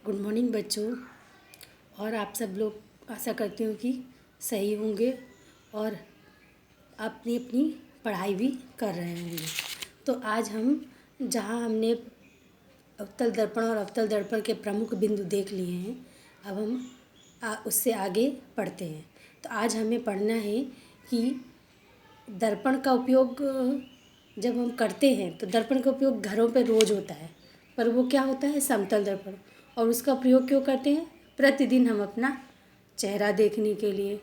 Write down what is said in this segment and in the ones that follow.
Good morning बच्चों। और आप सब लोग आशा करती हूँ कि सही होंगे और अपनी अपनी पढ़ाई भी कर रहे होंगे। तो आज हम जहाँ हमने अवतल दर्पण और अवतल दर्पण के प्रमुख बिंदु देख लिए हैं, अब हम उससे आगे पढ़ते हैं। तो आज हमें पढ़ना है कि दर्पण का उपयोग जब हम करते हैं तो दर्पण का उपयोग घरों पर रोज़ होता है, पर वो क्या होता है, समतल दर्पण। और उसका प्रयोग क्यों करते हैं? प्रतिदिन हम अपना चेहरा देखने के लिए।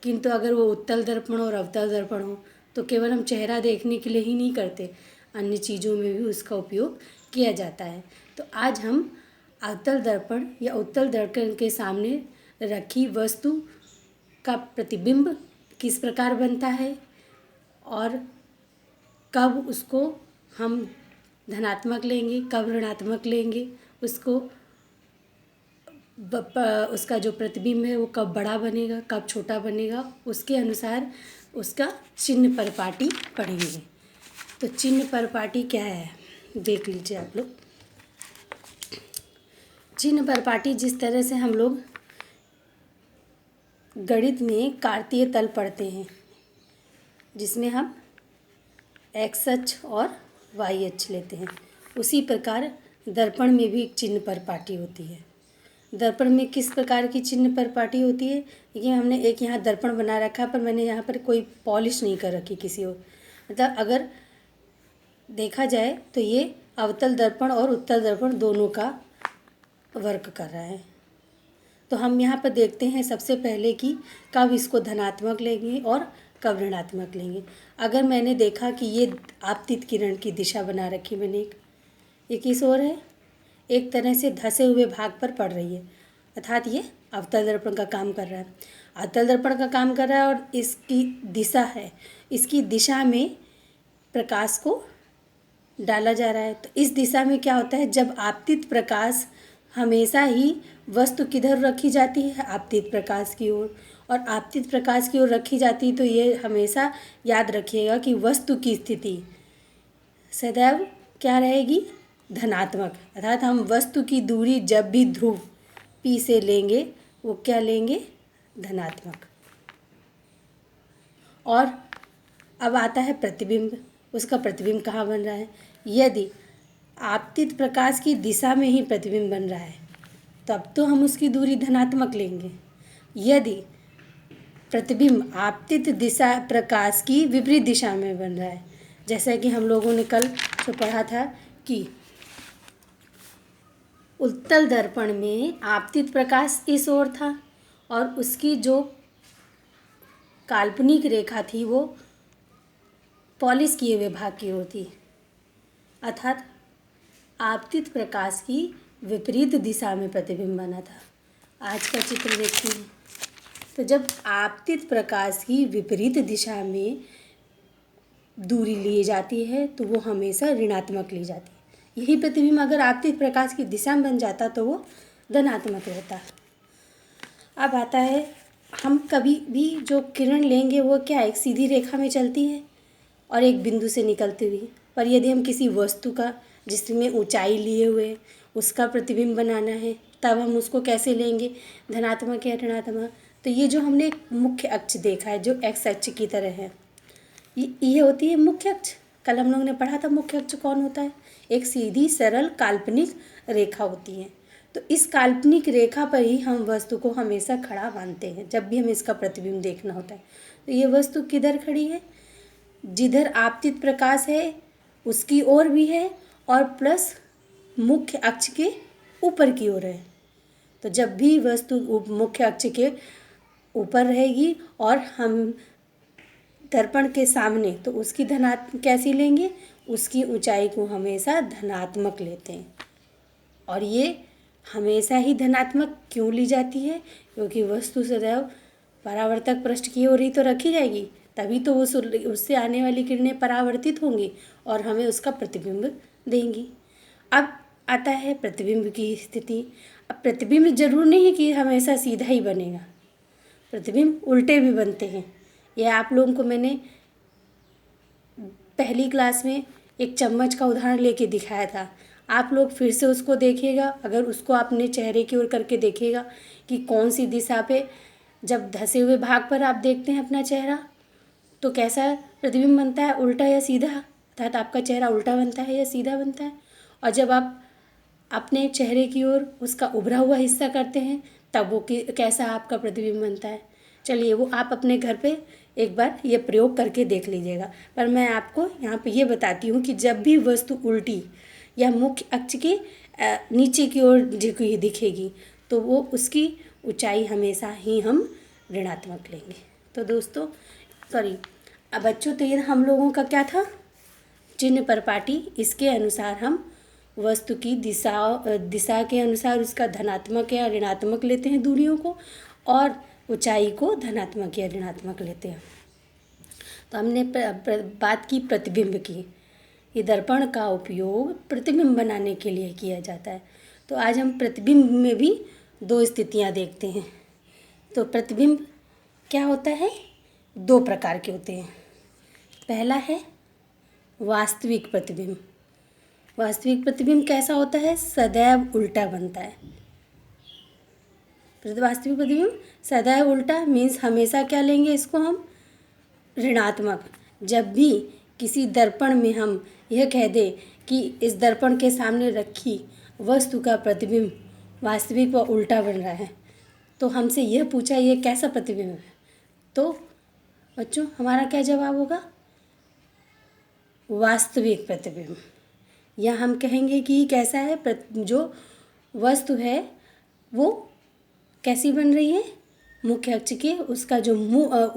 किंतु अगर वो उत्तल दर्पण और अवतल दर्पण हो तो केवल हम चेहरा देखने के लिए ही नहीं करते, अन्य चीज़ों में भी उसका उपयोग किया जाता है। तो आज हम अवतल दर्पण या उत्तल दर्पण के सामने रखी वस्तु का प्रतिबिंब किस प्रकार बनता है और कब उसको हम धनात्मक लेंगे, कब ऋणात्मक लेंगे, उसका जो प्रतिबिंब है वो कब बड़ा बनेगा, कब छोटा बनेगा, उसके अनुसार उसका चिन्ह परिपाटी पढ़ेंगे। तो चिन्ह परिपाटी क्या है देख लीजिए आप लोग। चिन्ह परिपाटी जिस तरह से हम लोग गणित में कार्तीय तल पढ़ते हैं, जिसमें हम एक्स अक्ष और वाई अक्ष लेते हैं, उसी प्रकार दर्पण में भी एक चिन्ह परिपाटी होती है। दर्पण में किस प्रकार की चिन्ह परिपाटी होती है? ये हमने एक यहाँ दर्पण बना रखा है, पर मैंने यहाँ पर कोई पॉलिश नहीं कर रखी किसी और। मतलब अगर देखा जाए तो ये अवतल दर्पण और उत्तल दर्पण दोनों का वर्क कर रहा है। तो हम यहाँ पर देखते हैं सबसे पहले कि कब इसको धनात्मक लेंगे और कब ऋणात्मक लेंगे। अगर मैंने देखा कि ये आपतित किरण की दिशा बना रखी मैंने, ये किस ओर है, एक तरह से धसे हुए भाग पर पड़ रही है, अर्थात ये अवतल दर्पण का काम कर रहा है। अवतल दर्पण का काम कर रहा है और इसकी दिशा है, इसकी दिशा में प्रकाश को डाला जा रहा है। तो इस दिशा में क्या होता है, जब आपतित प्रकाश हमेशा ही वस्तु किधर रखी जाती है, आपतित प्रकाश की ओर, और आपतित प्रकाश की ओर रखी जाती है, तो ये हमेशा याद रखिएगा कि वस्तु की स्थिति सदैव क्या रहेगी, धनात्मक। अर्थात हम वस्तु की दूरी जब भी ध्रुव P से लेंगे वो क्या लेंगे, धनात्मक। और अब आता है प्रतिबिंब। उसका प्रतिबिंब कहाँ बन रहा है? यदि आपतित प्रकाश की दिशा में ही प्रतिबिंब बन रहा है तब तो हम उसकी दूरी धनात्मक लेंगे। यदि प्रतिबिंब आपतित दिशा प्रकाश की विपरीत दिशा में बन रहा है, जैसा कि हम लोगों ने कल जो पढ़ा था कि उत्तल दर्पण में आपतित प्रकाश इस ओर था और उसकी जो काल्पनिक रेखा थी वो पॉलिश किए हुए भाग की ओर थी, अर्थात आपतित प्रकाश की विपरीत दिशा में प्रतिबिंब बना था। आज का चित्र देखते हैं। तो जब आपतित प्रकाश की विपरीत दिशा में दूरी ली जाती है तो वो हमेशा ऋणात्मक ली जाती है। यही प्रतिबिंब अगर आपतित प्रकाश की दिशा में बन जाता तो वो धनात्मक रहता। अब आता है, हम कभी भी जो किरण लेंगे वो क्या, एक सीधी रेखा में चलती है और एक बिंदु से निकलती हुई। पर यदि हम किसी वस्तु का जिसमें ऊंचाई लिए हुए उसका प्रतिबिंब बनाना है तब हम उसको कैसे लेंगे, धनात्मक या ऋणात्मक। तो ये जो हमने एक मुख्य अक्ष देखा है जो एक्स अक्ष की तरह है, ये होती है मुख्य अक्ष। कल हम लोग ने पढ़ा था मुख्य अक्ष कौन होता है, एक सीधी सरल काल्पनिक रेखा होती है। तो इस काल्पनिक रेखा पर ही हम वस्तु को हमेशा खड़ा मानते हैं जब भी हमें इसका प्रतिबिंब देखना होता है। तो ये वस्तु किधर खड़ी है, जिधर आपतित प्रकाश है उसकी ओर भी है और प्लस मुख्य अक्ष के ऊपर की ओर है। तो जब भी वस्तु मुख्य अक्ष के ऊपर रहेगी और हम दर्पण के सामने, तो उसकी कैसी लेंगे, उसकी ऊंचाई को हमेशा धनात्मक लेते हैं। और ये हमेशा ही धनात्मक क्यों ली जाती है, क्योंकि वस्तु सदैव परावर्तक पृष्ठ की ओर ही तो रखी जाएगी, तभी तो उससे आने वाली किरणें परावर्तित होंगी और हमें उसका प्रतिबिंब देंगी। अब आता है प्रतिबिंब की स्थिति। अब प्रतिबिंब जरूर नहीं है कि हमेशा सीधा ही बनेगा, प्रतिबिंब उल्टे भी बनते हैं। यह आप लोगों को मैंने पहली क्लास में एक चम्मच का उदाहरण लेके दिखाया था। आप लोग फिर से उसको देखिएगा। अगर उसको अपने चेहरे की ओर करके देखिएगा कि कौन सी दिशा पे, जब धंसे हुए भाग पर आप देखते हैं अपना चेहरा तो कैसा प्रतिबिंब बनता है, उल्टा या सीधा, अर्थात आपका चेहरा उल्टा बनता है या सीधा बनता है। और जब आप अपने चेहरे की ओर उसका उभरा हुआ हिस्सा करते हैं तब वो कैसा आपका प्रतिबिंब बनता है। चलिए वो आप अपने घर पे एक बार ये प्रयोग करके देख लीजिएगा। पर मैं आपको यहाँ पे ये बताती हूँ कि जब भी वस्तु उल्टी या मुख्य अक्ष के नीचे की ओर दिखेगी तो वो उसकी ऊंचाई हमेशा ही हम ऋणात्मक लेंगे। तो दोस्तों अब बच्चों तो ये हम लोगों का क्या था, चिन्ह परपाटी। इसके अनुसार हम वस्तु की दिशा के अनुसार उसका धनात्मक या ऋणात्मक लेते हैं दूरियों को, और ऊंचाई को धनात्मक या ऋणात्मक लेते हैं। तो हमने बात की प्रतिबिंब की। ये दर्पण का उपयोग प्रतिबिंब बनाने के लिए किया जाता है। तो आज हम प्रतिबिंब में भी दो स्थितियां देखते हैं। तो प्रतिबिंब क्या होता है, दो प्रकार के होते हैं। पहला है वास्तविक प्रतिबिंब। वास्तविक प्रतिबिंब कैसा होता है, सदैव उल्टा बनता है। वास्तविक प्रतिबिंब सदैव उल्टा मीन्स हमेशा क्या लेंगे इसको हम, ऋणात्मक। जब भी किसी दर्पण में हम यह कह दें कि इस दर्पण के सामने रखी वस्तु का प्रतिबिंब वास्तविक व उल्टा बन रहा है तो हमसे यह पूछा ये कैसा प्रतिबिंब है, तो बच्चों हमारा क्या जवाब होगा, वास्तविक प्रतिबिंब। या हम कहेंगे कि कैसा है, जो वस्तु है वो कैसी बन रही है, मुख्य अक्ष के, उसका जो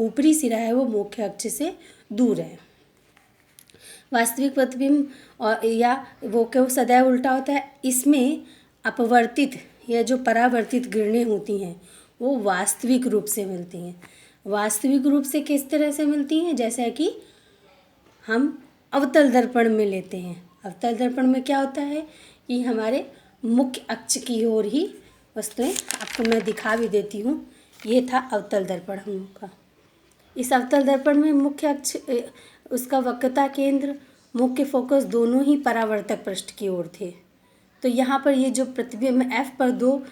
ऊपरी सिरा है वो मुख्य अक्ष से दूर है। वास्तविक प्रतिबिंब और या वो क्यों सदैव उल्टा होता है, इसमें अपवर्तित या जो परावर्तित किरणें होती हैं वो वास्तविक रूप से मिलती हैं। वास्तविक रूप से किस तरह से मिलती हैं, जैसा कि हम अवतल दर्पण में लेते हैं। अवतल दर्पण में क्या होता है कि हमारे मुख्य अक्ष की ओर ही वस्तुएं, आपको मैं दिखा भी देती हूँ। ये था अवतल दर्पण हम लोग का। इस अवतल दर्पण में मुख्य अक्ष, उसका वक्रता केंद्र, मुख्य फोकस दोनों ही परावर्तक पृष्ठ की ओर थे। तो यहाँ पर ये जो प्रतिबिंब F पर दो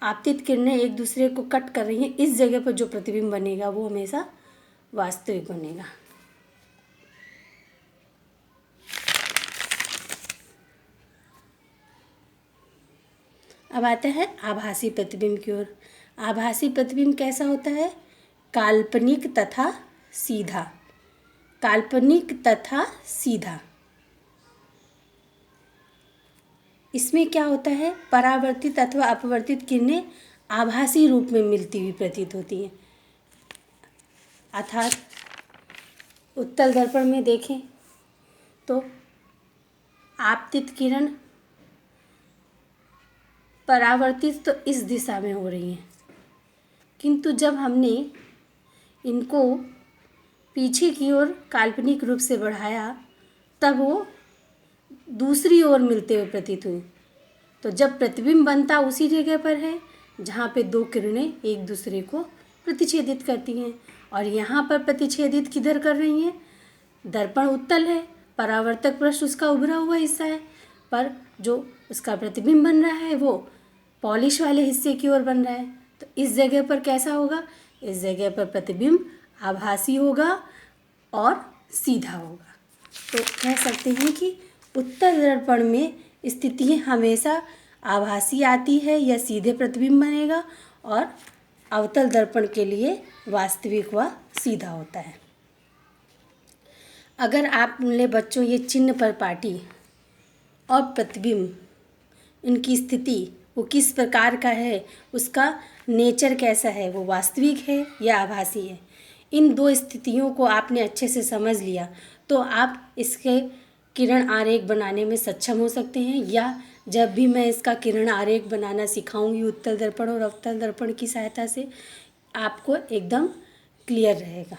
आपतित किरणें एक दूसरे को कट कर रही हैं, इस जगह पर जो प्रतिबिंब बनेगा वो हमेशा वास्तविक बनेगा। अब आता है आभासी प्रतिबिंब की ओर। आभासी प्रतिबिंब कैसा होता है, काल्पनिक तथा सीधा। काल्पनिक तथा सीधा, इसमें क्या होता है, परावर्तित अथवा अपवर्तित किरणें आभासी रूप में मिलती हुई प्रतीत होती हैं। अर्थात उत्तल दर्पण में देखें तो आपतित किरण परावर्तित तो इस दिशा में हो रही हैं, किंतु जब हमने इनको पीछे की ओर काल्पनिक रूप से बढ़ाया तब वो दूसरी ओर मिलते हुए प्रतीत हुई। तो जब प्रतिबिंब बनता उसी जगह पर है जहाँ पे दो किरणें एक दूसरे को प्रतिच्छेदित करती हैं, और यहाँ पर प्रतिच्छेदित किधर कर रही हैं, दर्पण उत्तल है, परावर्तक पृष्ठ उसका उभरा हुआ हिस्सा है, पर जो उसका प्रतिबिंब बन रहा है वो पॉलिश वाले हिस्से की ओर बन रहा है। तो इस जगह पर कैसा होगा, इस जगह पर प्रतिबिंब आभासी होगा और सीधा होगा। तो कह सकते हैं कि उत्तल दर्पण में स्थिति हमेशा आभासी आती है या सीधे प्रतिबिंब बनेगा, और अवतल दर्पण के लिए वास्तविक व सीधा होता है। अगर आपने बच्चों ये चिन्ह परपाटी और प्रतिबिंब, इनकी स्थिति वो किस प्रकार का है, उसका नेचर कैसा है, वो वास्तविक है या आभासी है, इन दो स्थितियों को आपने अच्छे से समझ लिया तो आप इसके किरण आरेख बनाने में सक्षम हो सकते हैं। या जब भी मैं इसका किरण आरेख बनाना सिखाऊंगी उत्तल दर्पण और अवतल दर्पण की सहायता से, आपको एकदम क्लियर रहेगा।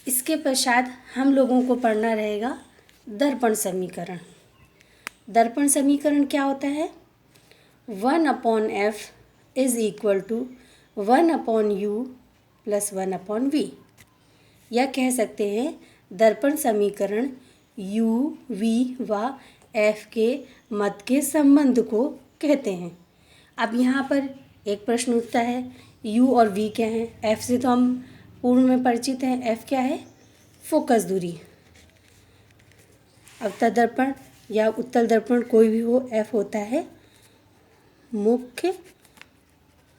इसके पश्चात हम लोगों को पढ़ना रहेगा दर्पण समीकरण। दर्पण समीकरण क्या होता है, 1/f is equal to 1/u plus 1/v। या कह सकते हैं दर्पण समीकरण यू वी व एफ के मध्य के संबंध को कहते हैं। अब यहाँ पर एक प्रश्न उठता है, यू और वी क्या है? एफ से तो हम पूर्व में परिचित हैं। एफ क्या है? फोकस दूरी। अवतल दर्पण या उत्तल दर्पण कोई भी हो, एफ होता है मुख्य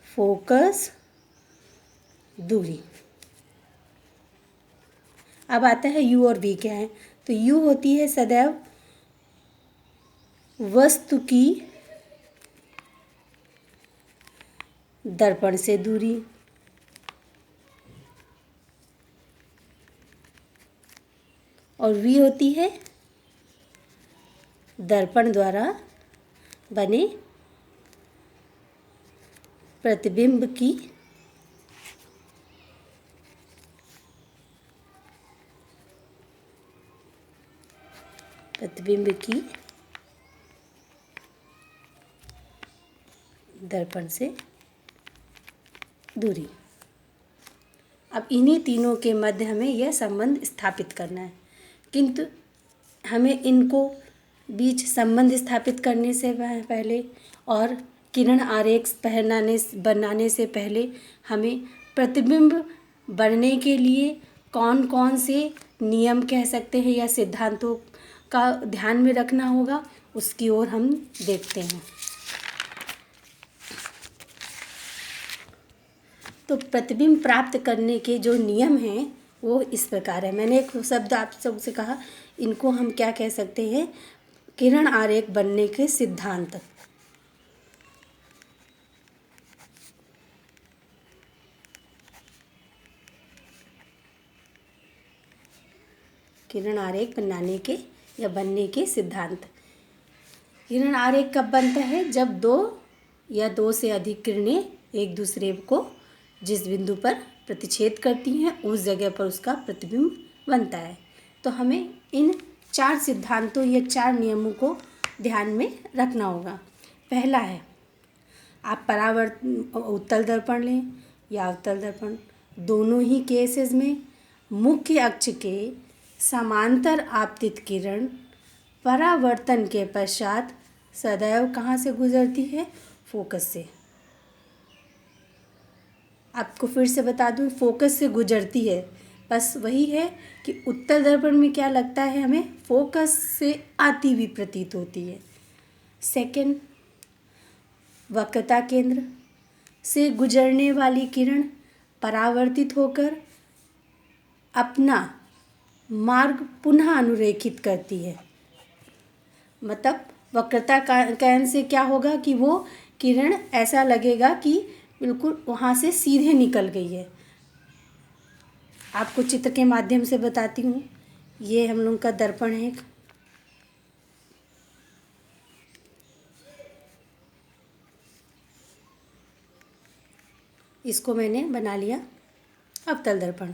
फोकस दूरी। अब आता है यू और वी क्या है? तो यू होती है सदैव वस्तु की दर्पण से दूरी, और वी होती है दर्पण द्वारा बने प्रतिबिंब की दर्पण से दूरी। अब इन्हीं तीनों के मध्य हमें यह संबंध स्थापित करना है, किंतु हमें इनको बीच संबंध स्थापित करने से पहले और किरण आरेख बनाने से पहले हमें प्रतिबिंब बनने के लिए कौन कौन से नियम कह सकते हैं या सिद्धांतों का ध्यान में रखना होगा, उसकी ओर हम देखते हैं। तो प्रतिबिंब प्राप्त करने के जो नियम हैं वो इस प्रकार है। मैंने एक शब्द आप सबसे कहा, इनको हम क्या कह सकते हैं? किरण आरेख बनने के सिद्धांत। किरण आरेख बनाने के या बनने के सिद्धांत। किरण आरेख कब बनता है? जब दो या दो से अधिक किरणें एक दूसरे को जिस बिंदु पर प्रतिच्छेद करती हैं उस जगह पर उसका प्रतिबिंब बनता है। तो हमें इन 4 सिद्धांतों या 4 नियमों को ध्यान में रखना होगा। पहला है, आप उत्तल दर्पण लें या अवतल दर्पण, दोनों ही केसेस में मुख्य अक्ष के समांतर आपतित किरण परावर्तन के पश्चात सदैव कहाँ से गुजरती है? फोकस से। आपको फिर से बता दूं, फोकस से गुजरती है। बस वही है कि उत्तल दर्पण में क्या लगता है हमें? फोकस से आती हुई प्रतीत होती है। सेकंड, वक्रता केंद्र से गुजरने वाली किरण परावर्तित होकर अपना मार्ग पुनः अनुरेखित करती है। मतलब वक्रता केंद्र से क्या होगा कि वो किरण ऐसा लगेगा कि बिल्कुल वहाँ से सीधे निकल गई है। आपको चित्र के माध्यम से बताती हूँ। ये हम लोग का दर्पण है। इसको मैंने बना लिया अवतल दर्पण।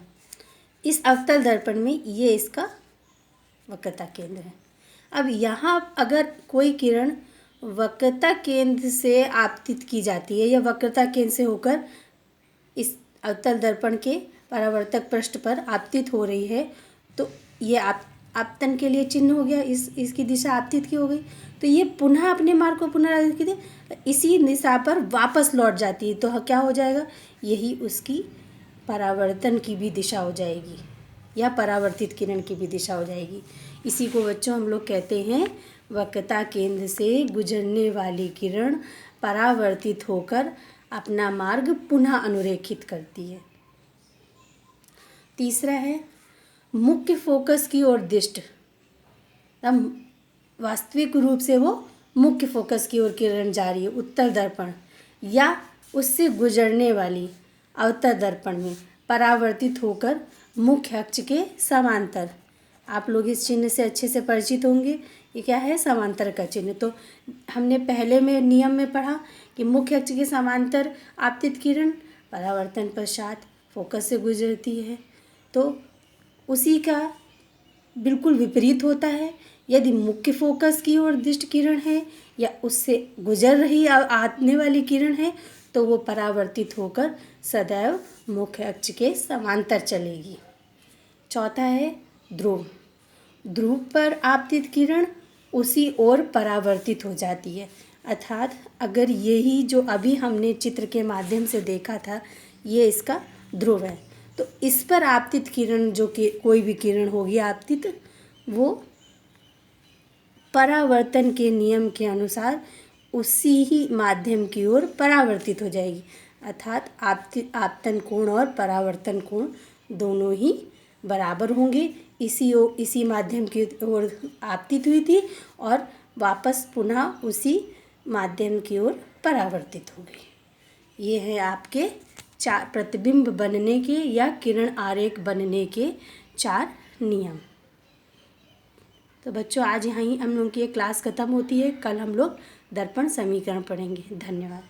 इस अवतल दर्पण में ये इसका वक्रता केंद्र है। अब यहाँ अगर कोई किरण वक्रता केंद्र से आपतित की जाती है या वक्रता केंद्र से होकर इस अवतल दर्पण के परावर्तक पृष्ठ पर आपतित हो रही है, तो ये आपतन के लिए चिन्ह हो गया। इसकी दिशा आपतित की हो गई, तो ये पुनः अपने मार्ग को पुनरावृत्ति इसी दिशा पर वापस लौट जाती है। तो क्या हो जाएगा? यही उसकी परावर्तन की भी दिशा हो जाएगी या परावर्तित किरण की भी दिशा हो जाएगी। इसी को बच्चों हम लोग कहते हैं वक्रता केंद्र से गुजरने वाली किरण परावर्तित होकर अपना मार्ग पुनः अनुरेखित करती है। तीसरा है मुख्य फोकस की ओर दृष्टि। वास्तविक रूप से वो मुख्य फोकस की ओर किरण जा रही है उत्तल दर्पण या उससे गुजरने वाली अवतल दर्पण में परावर्तित होकर मुख्य अक्ष के समांतर। आप लोग इस चिन्ह से अच्छे से परिचित होंगे। ये क्या है? समांतर का चिन्ह। तो हमने पहले में नियम में पढ़ा कि मुख्य अक्ष के समांतर आपतित किरण परावर्तन पश्चात फोकस से गुजरती है। तो उसी का बिल्कुल विपरीत होता है। यदि मुख्य फोकस की ओर दृष्टि किरण है या उससे गुजर रही आने वाली किरण है, तो वो परावर्तित होकर सदैव मुख्य अक्ष के समांतर चलेगी। चौथा है ध्रुव। ध्रुव पर आपतित किरण उसी ओर परावर्तित हो जाती है। अर्थात अगर यही जो अभी हमने चित्र के माध्यम से देखा था, ये इसका ध्रुव है, तो इस पर आपतित किरण जो कि कोई भी किरण होगी आपतित, वो परावर्तन के नियम के अनुसार उसी ही माध्यम की ओर परावर्तित हो जाएगी। अर्थात आपतन कोण और परावर्तन कोण दोनों ही बराबर होंगे। इसी माध्यम की ओर आपतित हुई थी और वापस पुनः उसी माध्यम की ओर परावर्तित हो गई। ये है आपके 4 प्रतिबिंब बनने के या किरण आरेख बनने के 4 नियम। तो बच्चों, आज यहाँ ही हम लोग की ये क्लास ख़त्म होती है। कल हम लोग दर्पण समीकरण पढ़ेंगे। धन्यवाद।